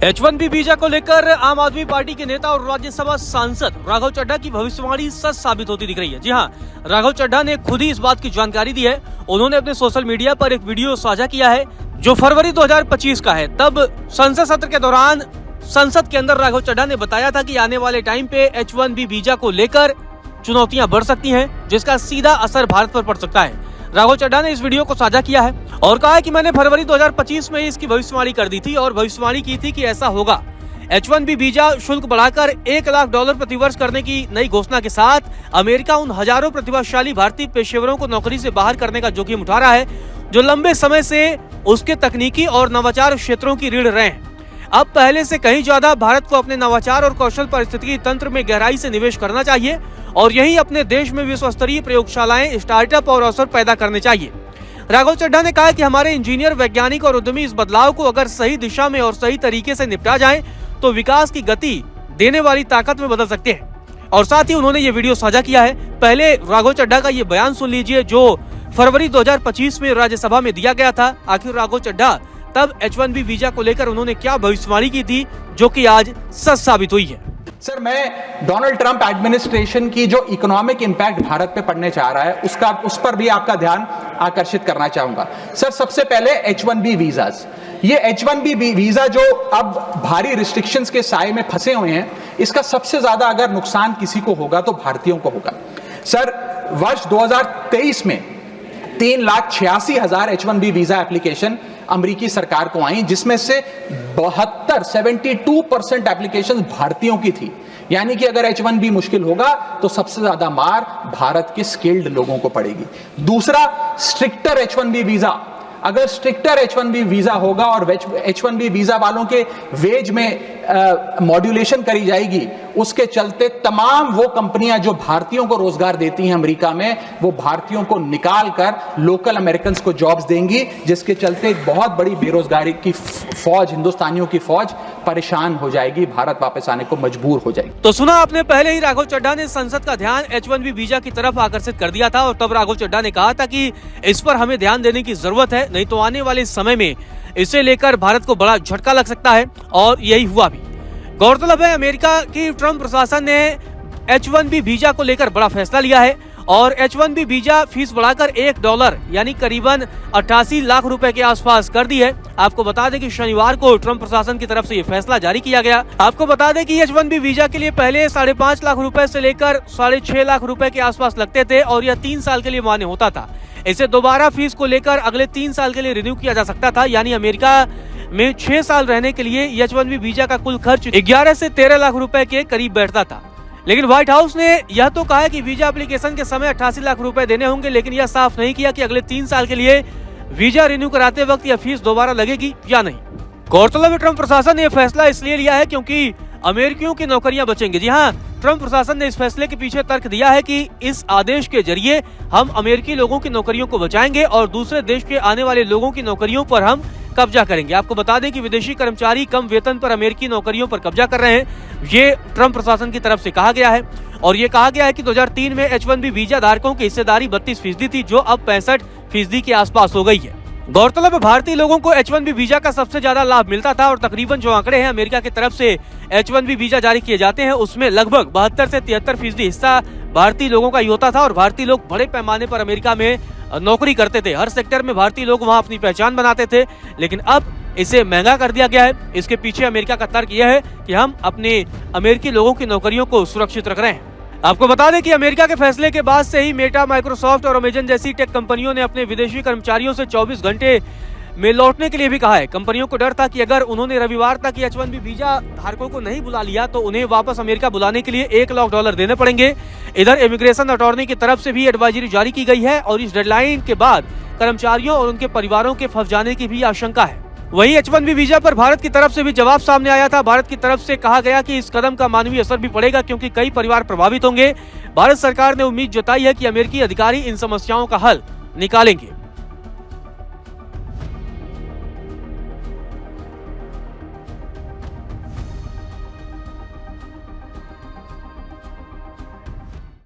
H1B visa को लेकर आम आदमी पार्टी के नेता और राज्यसभा सांसद राघव चड्ढा की भविष्यवाणी सच साबित होती दिख रही है। जी हां, राघव चड्ढा ने खुद ही इस बात की जानकारी दी है। उन्होंने अपने सोशल मीडिया पर एक वीडियो साझा किया है जो फरवरी 2025 का है। तब संसद सत्र के दौरान संसद के अंदर राघव चड्ढा ने बताया था कि आने वाले टाइम पे H1B वीजा को लेकर चुनौतियां बढ़ सकती हैं, जिसका सीधा असर भारत पर पड़ सकता है। राघव चड्ढा ने इस वीडियो को साझा किया है और कहा है कि मैंने फरवरी 2025 में इसकी भविष्यवाणी कर दी थी और भविष्यवाणी की थी कि ऐसा होगा। H1B वीजा शुल्क बढ़ाकर $1 लाख प्रतिवर्ष करने की नई घोषणा के साथ अमेरिका उन हजारों प्रतिभाशाली भारतीय पेशेवरों को नौकरी से बाहर करने का जोखिम उठा रहा है जो लंबे समय से उसके तकनीकी और नवाचार क्षेत्रों की रीढ़ रहे हैं। अब पहले से कहीं ज्यादा भारत को अपने नवाचार और कौशल पारिस्थितिकी तंत्र में गहराई से निवेश करना चाहिए और यही अपने देश में विश्व स्तरीय प्रयोगशालाएं, स्टार्टअप और अवसर पैदा करने चाहिए। राघव चड्ढा ने कहा कि हमारे इंजीनियर, वैज्ञानिक और उद्यमी इस बदलाव को अगर सही दिशा में और सही तरीके से निपटा जाए तो विकास की गति देने वाली ताकत में बदल सकते हैं। और साथ ही उन्होंने ये वीडियो साझा किया है। पहले राघव चड्ढा का ये बयान सुन लीजिए जो फरवरी 2025 में राज्यसभा में दिया गया था। आखिर राघव चड्ढा तब H1B वीजा को लेकर उन्होंने क्या भविष्यवाणी की थी जो कि आज सच साबित हुई है। सर, मैं डोनाल्ड ट्रंप एडमिनिस्ट्रेशन की जो इकोनॉमिक इंपैक्ट भारत पे पड़ने जा रहा है उस पर भी आपका ध्यान आकर्षित करना चाहूंगा। सर, सबसे पहले H1B वीजाज, ये H1B वीजा जो अब भारी रिस्ट्रिक्शंस के साए में फंसे हुए हैं, इसका सबसे ज्यादा अगर नुकसान किसी को होगा तो भारतीयों को होगा। सर, वर्ष 2023 में 3,86,000 H1B वीजा एप्लीकेशन अमेरिकी सरकार को आई, जिसमें से 72% एप्लीकेशन भारतीयों की थी। यानी कि अगर H1B मुश्किल होगा तो सबसे ज्यादा मार भारत के स्किल्ड लोगों को पड़ेगी। दूसरा, स्ट्रिक्टर H1B वीजा, अगर स्ट्रिक्टर H1B वीजा होगा और H1B वीजा वालों के वेज में मॉड्यूलेशन करी जाएगी, उसके चलते तमाम वो कंपनियां जो भारतीयों को रोजगार देती हैं अमेरिका में, वो भारतीयों को निकाल कर लोकल अमेरिकन को जॉब्स देंगी, जिसके चलते एक बहुत बड़ी बेरोजगारी की फौज, हिंदुस्तानियों की फौज परेशान हो जाएगी, भारत वापस आने को मजबूर हो जाएगी। तो सुना आपने, पहले ही राघव चड्ढा ने संसद का ध्यान H1B वीजा की तरफ आकर्षित कर दिया था और तब राघव चड्ढा ने कहा था कि इस पर हमें ध्यान देने की जरूरत है, नहीं तो आने वाले समय में इसे लेकर भारत को बड़ा झटका लग सकता है। और यही हुआ भी। गौरतलब है, अमेरिका की ट्रंप प्रशासन ने H1B वीजा को लेकर बड़ा फैसला लिया है और H1B वीजा फीस बढ़ाकर $1 यानी करीबन 88 लाख रुपए के आसपास कर दी है। आपको बता दें कि शनिवार को ट्रंप प्रशासन की तरफ से ये फैसला जारी किया गया। आपको बता दें कि H1B वीजा के लिए पहले 5.5 लाख रुपए से लेकर 6.5 लाख रुपए के आसपास लगते थे और यह 3 साल के लिए मान्य होता था। इसे दोबारा फीस को लेकर अगले 3 साल के लिए रिन्यू किया जा सकता था। यानी अमेरिका में 6 साल रहने के लिए H1B वीजा का कुल खर्च 11 से 13 लाख रुपए के करीब बैठता था। लेकिन व्हाइट हाउस ने यह तो कहा कि वीजा एप्लीकेशन के समय 88 लाख रुपए देने होंगे, लेकिन यह साफ नहीं किया कि अगले 3 साल के लिए वीजा रिन्यू कराते वक्त यह फीस दोबारा लगेगी या नहीं। गौरतलब है, ट्रंप प्रशासन ने यह फैसला इसलिए लिया है क्योंकि अमेरिकियों की नौकरियां बचेंगी। जी हाँ, ट्रंप प्रशासन ने इस फैसले के पीछे तर्क दिया है कि इस आदेश के जरिए हम अमेरिकी लोगों की नौकरियों को बचाएंगे और दूसरे देश के आने वाले लोगों की नौकरियों पर हम कब्जा करेंगे। आपको बता दें कि विदेशी कर्मचारी कम वेतन पर अमेरिकी नौकरियों पर कब्जा कर रहे हैं, ये ट्रंप प्रशासन की तरफ से कहा गया है। और ये कहा गया है कि 2003 में H1B वीजा धारकों की हिस्सेदारी 32% थी, जो अब 65% के आसपास हो गई है। गौरतलब है, भारतीय लोगों को H1B वीजा का सबसे ज्यादा लाभ मिलता था और तकरीबन जो आंकड़े हैं अमेरिका की तरफ से H1B वीजा जारी किए जाते हैं, उसमें लगभग 72 से 73% हिस्सा भारतीय लोगों का ही होता था और भारतीय लोग बड़े पैमाने पर अमेरिका में नौकरी करते थे। हर सेक्टर में भारतीय लोग वहां अपनी पहचान बनाते थे। लेकिन अब इसे महंगा कर दिया गया है। इसके पीछे अमेरिका का तर्क यह है कि हम अपने अमेरिकी लोगों की नौकरियों को सुरक्षित रख रहे हैं। आपको बता दें कि अमेरिका के फैसले के बाद से ही मेटा, माइक्रोसॉफ्ट और अमेजन जैसी टेक कंपनियों ने अपने विदेशी कर्मचारियों से 24 घंटे में लौटने के लिए भी कहा है। कंपनियों को डर था कि अगर उन्होंने रविवार तक H1B वीजा धारकों को नहीं बुला लिया तो उन्हें वापस अमेरिका बुलाने के लिए $1 लाख देने पड़ेंगे। इधर इमिग्रेशन अटॉर्नी की तरफ से भी एडवाइजरी जारी की गई है और इस डेडलाइन के बाद कर्मचारियों और उनके परिवारों के फंस जाने की भी आशंका है। वहीं H1B वीजा पर भारत की तरफ से भी जवाब सामने आया था। भारत की तरफ से कहा गया कि इस कदम का मानवीय असर भी पड़ेगा क्योंकि कई परिवार प्रभावित होंगे। भारत सरकार ने उम्मीद जताई है कि अमेरिकी अधिकारी इन समस्याओं का हल निकालेंगे।